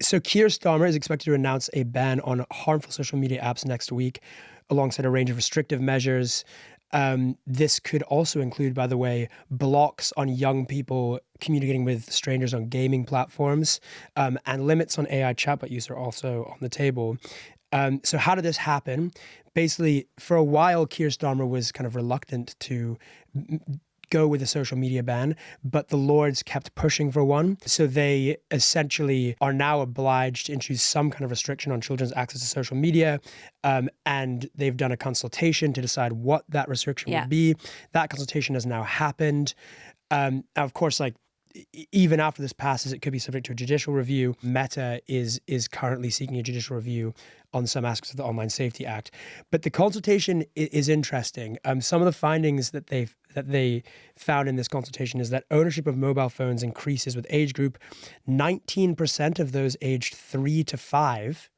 So Keir Starmer is expected to announce a ban on harmful social media apps next week, alongside a range of restrictive measures. This could also include, by the way, blocks on young people communicating with strangers on gaming platforms, and limits on AI chatbot use are also on the table. So how did this happen? Basically, for a while, Keir Starmer was kind of reluctant to go with a social media ban, but the Lords kept pushing for one. So they essentially are now obliged to introduce some kind of restriction on children's access to social media. And they've done a consultation to decide what that restriction would be. That consultation has now happened. Now, of course, like, even after this passes, it could be subject to a judicial review. Meta is currently seeking a judicial review on some aspects of the Online Safety Act. But the consultation is interesting. Some of the findings that they found in this consultation is that ownership of mobile phones increases with age group. 19% of those aged 3 to 5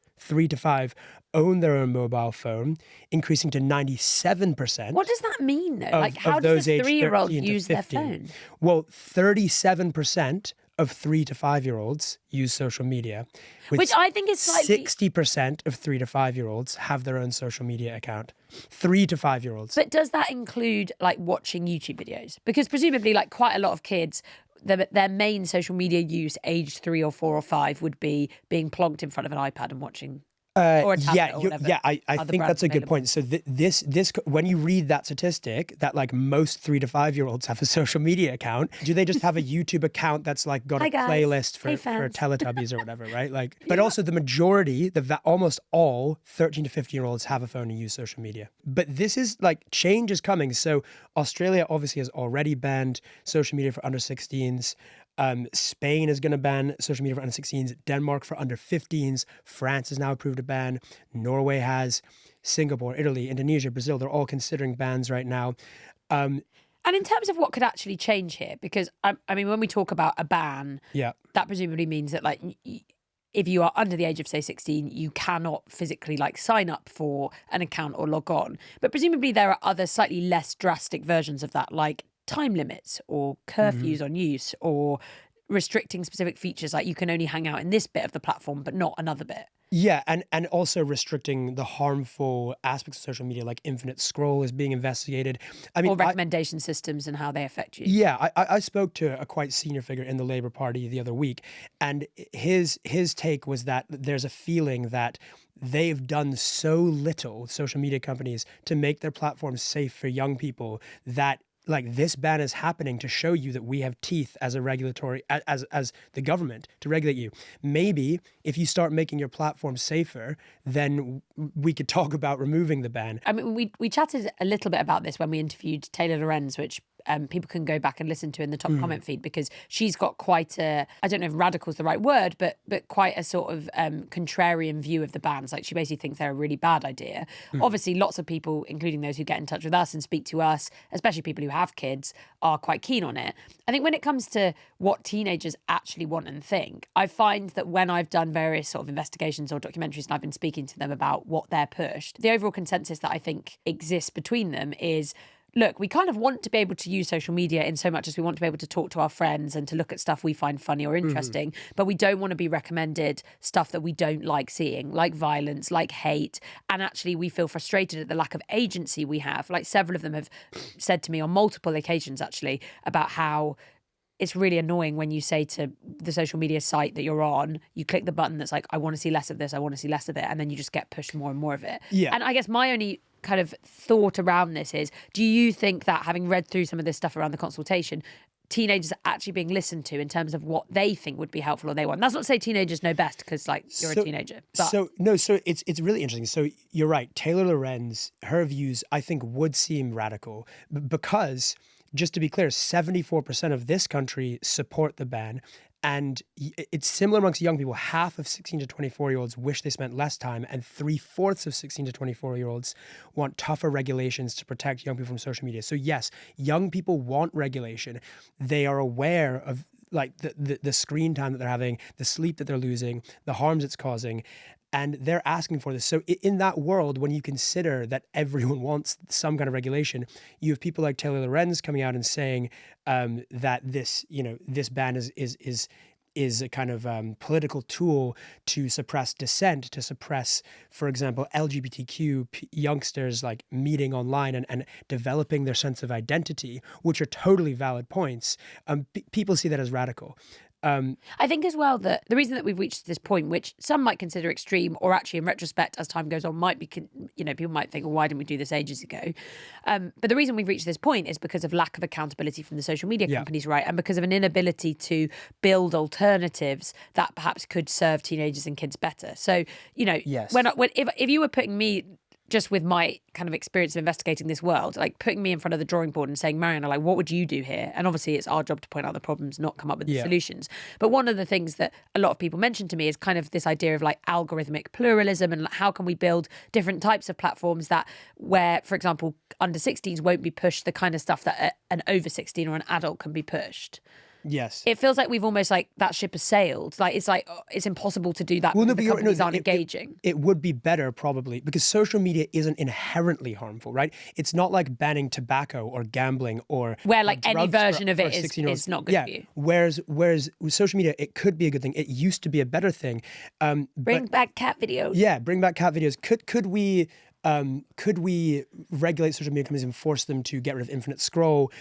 own their own mobile phone, increasing to 97%. What does that mean, though? Like, how does a 3-year-old use their phone? Well, 37% of 3 to 5-year-olds use social media, which I think is slightly... 60% of 3 to 5-year-olds have their own social media account. 3 to 5-year-olds. But does that include, like, watching YouTube videos? Because presumably, like, quite a lot of kids, their main social media use aged 3 or 4 or 5 would be being plonked in front of an iPad and watching... or a tablet or whatever. I think that's a good point. So this when you read that statistic that like most 3 to 5-year-olds have a social media account, do they just have a YouTube account that's like got a playlist for Teletubbies or whatever, right? Like, but also the majority, almost all 13 to 15-year-olds have a phone and use social media. But this is like, change is coming. So Australia obviously has already banned social media for under 16s. Spain is going to ban social media for under 16s, Denmark for under 15s, France has now approved a ban, Norway has, Singapore, Italy, Indonesia, Brazil, they're all considering bans right now. And in terms of what could actually change here, because I mean, when we talk about a ban, that presumably means that, like, if you are under the age of, say, 16, you cannot physically, like, sign up for an account or log on. But presumably there are other slightly less drastic versions of that, like time limits or curfews on use, or restricting specific features, like you can only hang out in this bit of the platform but not another bit. Yeah, and also restricting the harmful aspects of social media, like infinite scroll is being investigated. I mean, or recommendation systems and how they affect you. Yeah, I spoke to a quite senior figure in the Labour Party the other week, and his take was that there's a feeling that they've done so little, social media companies, to make their platforms safe for young people, that like this ban is happening to show you that we have teeth as a regulatory, as the government to regulate you. Maybe if you start making your platform safer, then we could talk about removing the ban. I mean, we chatted a little bit about this when we interviewed Taylor Lorenz, which people can go back and listen to in the top comment feed, because she's got quite a, I don't know if radical is the right word, but quite a sort of contrarian view of the bans. Like, she basically thinks they're a really bad idea. Obviously, lots of people, including those who get in touch with us and speak to us, especially people who have kids, are quite keen on it. I think when it comes to what teenagers actually want and think, I find that when I've done various sort of investigations or documentaries and I've been speaking to them about what they're pushed, the overall consensus that I think exists between them is, look, we kind of want to be able to use social media in so much as we want to be able to talk to our friends and to look at stuff we find funny or interesting, but we don't want to be recommended stuff that we don't like seeing, like violence, like hate. And actually, we feel frustrated at the lack of agency we have. Like, several of them have said to me on multiple occasions, actually, about how it's really annoying when you say to the social media site that you're on, you click the button that's like, I want to see less of this, I want to see less of it, and then you just get pushed more and more of it. Yeah. And I guess my only kind of thought around this is, do you think that, having read through some of this stuff around the consultation, teenagers are actually being listened to in terms of what they think would be helpful or they want? That's not to say teenagers know best, because, like, you're a teenager. But... So it's really interesting. So you're right. Taylor Lorenz, her views, I think, would seem radical because, just to be clear, 74% of this country support the ban. And it's similar amongst young people. Half of 16 to 24-year-olds wish they spent less time, and 3/4 of 16 to 24-year-olds want tougher regulations to protect young people from social media. So yes, young people want regulation. They are aware of, like, the screen time that they're having, the sleep that they're losing, the harms it's causing, and they're asking for this. So in that world, when you consider that everyone wants some kind of regulation, you have people like Taylor Lorenz coming out and saying that this ban is is a kind of political tool to suppress dissent, to suppress, for example, LGBTQ youngsters like meeting online and developing their sense of identity, which are totally valid points. People see that as radical. I think as well that the reason that we've reached this point, which some might consider extreme, or actually in retrospect, as time goes on, might be, people might think, well, why didn't we do this ages ago? But the reason we've reached this point is because of lack of accountability from the social media companies, right? And because of an inability to build alternatives that perhaps could serve teenagers and kids better. So, Yes. if you were putting me, just with my kind of experience of investigating this world, like putting me in front of the drawing board and saying, Mariana, like, what would you do here? And obviously it's our job to point out the problems, not come up with the solutions. But one of the things that a lot of people mention to me is kind of this idea of like algorithmic pluralism and how can we build different types of platforms where, for example, under 16s won't be pushed the kind of stuff that an over 16 or an adult can be pushed. Yes. It feels like we've almost like that ship has sailed. Like it's impossible to do that because the companies aren't engaging. It would be better probably because social media isn't inherently harmful, right? It's not like banning tobacco or gambling or where like any version of it is not good for you. Whereas with social media, it could be a good thing. It used to be a better thing. Bring back cat videos. Yeah, bring back cat videos. Could we regulate social media companies and force them to get rid of infinite scroll,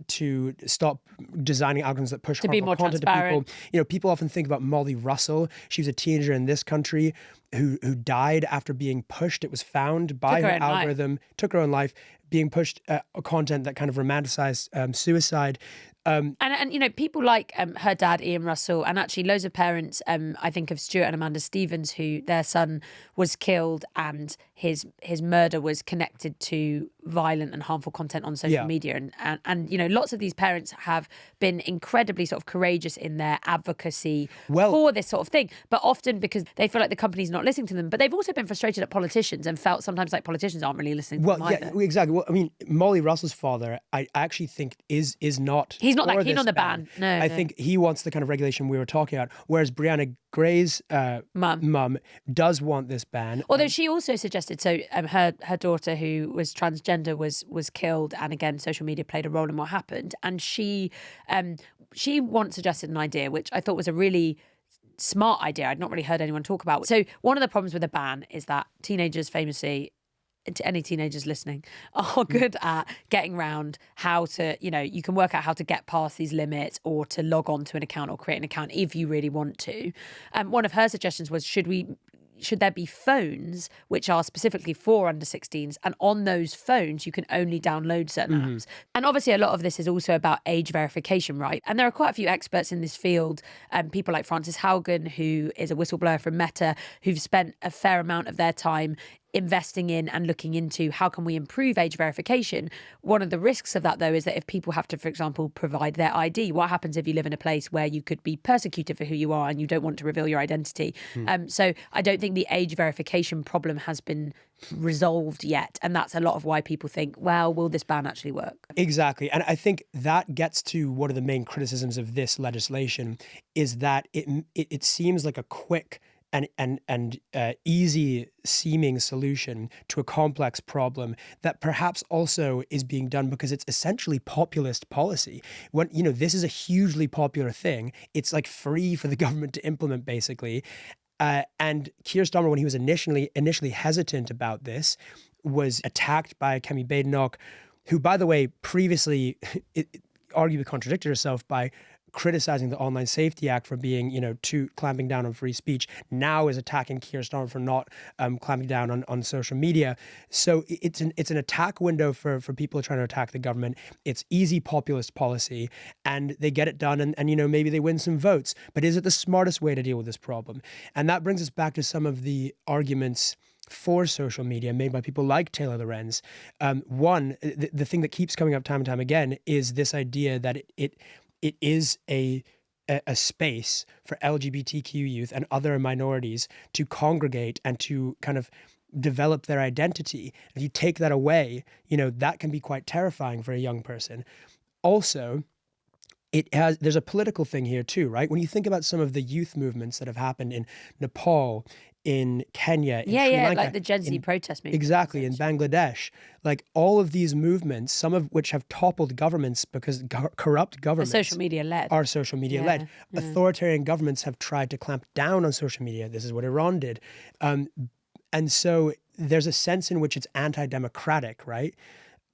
to stop designing algorithms that push harmful content to people? People often think about Molly Russell. She was a teenager in this country who died after being pushed. It was found by her algorithm, took her own life, being pushed content that kind of romanticized suicide. And people like her dad, Ian Russell, and actually loads of parents, I think of Stuart and Amanda Stevens, who their son was killed and his murder was connected to violent and harmful content on social media. And lots of these parents have been incredibly sort of courageous in their advocacy for this sort of thing, but often because they feel like the company's not listening to them. But they've also been frustrated at politicians and felt sometimes like politicians aren't really listening to them either. Yeah, exactly. Well, I mean, Molly Russell's father, I actually think is not. He's not that keen on the ban. No, I think he wants the kind of regulation we were talking about, whereas Brianna Gray's mum does want this ban. Although she also suggested, so her daughter who was transgender was killed, and again social media played a role in what happened, and she once suggested an idea which I thought was a really smart idea I'd not really heard anyone talk about. So one of the problems with a ban is that teenagers famously, to any teenagers listening, are good at getting around how to, you can work out how to get past these limits or to log on to an account or create an account if you really want to. One of her suggestions was, should there be phones which are specifically for under 16s, and on those phones you can only download certain apps. And obviously a lot of this is also about age verification, right? And there are quite a few experts in this field, people like Frances Haugen, who is a whistleblower from Meta, who've spent a fair amount of their time investing in and looking into how can we improve age verification. One of the risks of that, though, is that if people have to, for example, provide their ID, what happens if you live in a place where you could be persecuted for who you are and you don't want to reveal your identity? So I don't think the age verification problem has been resolved yet. And that's a lot of why people think, well, will this ban actually work? Exactly. And I think that gets to one of the main criticisms of this legislation is that it seems like a quick and easy seeming solution to a complex problem that perhaps also is being done because it's essentially populist policy. When this is a hugely popular thing, it's like free for the government to implement basically. And Keir Starmer, when he was initially hesitant about this, was attacked by Kemi Badenoch, who, by the way, previously arguably contradicted herself by criticizing the Online Safety Act for being, too clamping down on free speech, now is attacking Keir Starmer for not clamping down on social media. So it's an attack window for people trying to attack the government. It's easy populist policy, and they get it done, and maybe they win some votes. But is it the smartest way to deal with this problem? And that brings us back to some of the arguments for social media made by people like Taylor Lorenz. One, the thing that keeps coming up time and time again is this idea that it is a space for LGBTQ youth and other minorities to congregate and to kind of develop their identity. If you take that away, that can be quite terrifying for a young person. Also, there's a political thing here too, right? When you think about some of the youth movements that have happened in Nepal, in Kenya, in Sri Yeah, Lanka, like the Gen Z in protest movement. exactly, in Bangladesh, like all of these movements, some of which have toppled governments because corrupt Are governments social media led. are social media led. Yeah. Authoritarian governments have tried to clamp down on social media. This is what Iran did. And so there's a sense in which it's anti-democratic, right?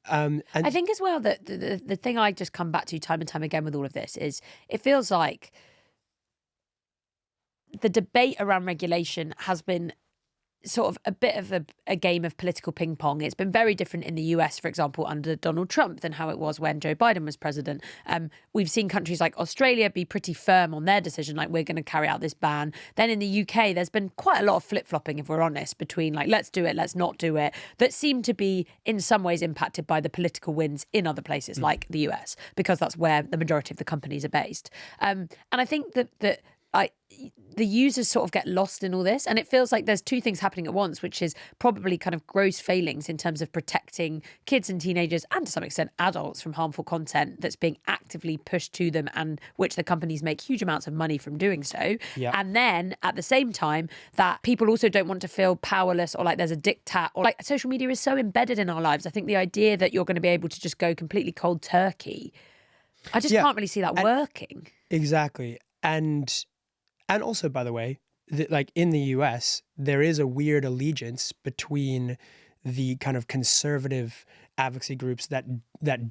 And I think as well that the thing I just come back to time and time again with all of this is it feels like the debate around regulation has been sort of a bit of a game of political ping pong. It's been very different in the US, for example, under Donald Trump than how it was when Joe Biden was president. We've seen countries like Australia be pretty firm on their decision, like we're going to carry out this ban. Then in the UK, there's been quite a lot of flip-flopping, if we're honest, between like, let's do it, let's not do it, that seem to be in some ways impacted by the political wins in other places like the US, because that's where the majority of the companies are based. And I think that the users sort of get lost in all this, and it feels like there's two things happening at once, which is probably kind of gross failings in terms of protecting kids and teenagers and to some extent adults from harmful content that's being actively pushed to them and which the companies make huge amounts of money from doing so. Yeah. And then at the same time that people also don't want to feel powerless or like there's a diktat or like social media is so embedded in our lives. I think the idea that you're going to be able to just go completely cold turkey, I just can't really see that working. Exactly. And also, by the way, like in the US, there is a weird allegiance between the kind of conservative advocacy groups that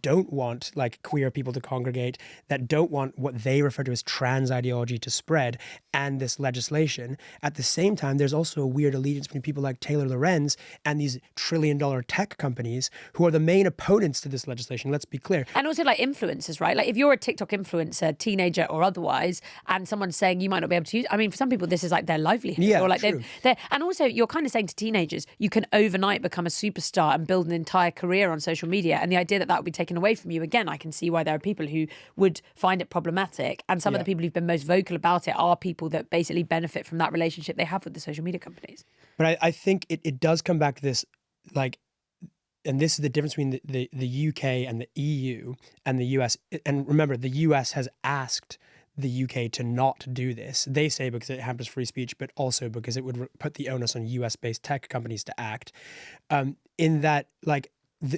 don't want like queer people to congregate, that don't want what they refer to as trans ideology to spread, and this legislation. At the same time, there's also a weird allegiance between people like Taylor Lorenz and these trillion-dollar tech companies who are the main opponents to this legislation. Let's be clear. And also like influencers, right? Like if you're a TikTok influencer, teenager or otherwise, and someone's saying you might not be able to use, I mean, for some people, this is like their livelihood. Yeah, or like true. and also you're kind of saying to teenagers, you can overnight become a superstar and build an entire career on social media. And the idea that would be taken away from you, again, I can see why there are people who would find it problematic. And some of the people who've been most vocal about it are people that basically benefit from that relationship they have with the social media companies. But I think it does come back to this, like, and this is the difference between the UK and the EU and the US. And remember, the US has asked the UK to not do this. They say because it hampers free speech, but also because it would put the onus on US-based tech companies to act. In that, like,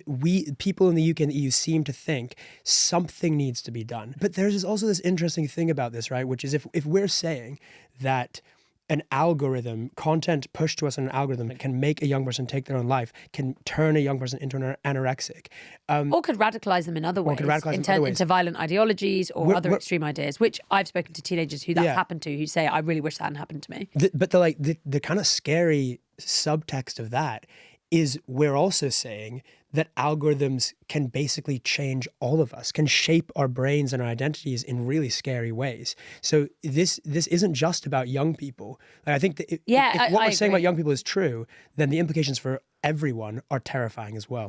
we people in the UK and the EU seem to think something needs to be done. But there's also this interesting thing about this, right? Which is if we're saying that an algorithm, content pushed to us on an algorithm can make a young person take their own life, can turn a young person into an anorexic. Or could radicalize them in other ways, into violent ideologies or other extreme ideas, which I've spoken to teenagers who that's happened to, who say, I really wish that hadn't happened to me. But the kind of scary subtext of that is we're also saying that algorithms can basically change all of us, can shape our brains and our identities in really scary ways. So this isn't just about young people. Like, I think that if what we're saying about young people is true, then the implications for everyone are terrifying as well.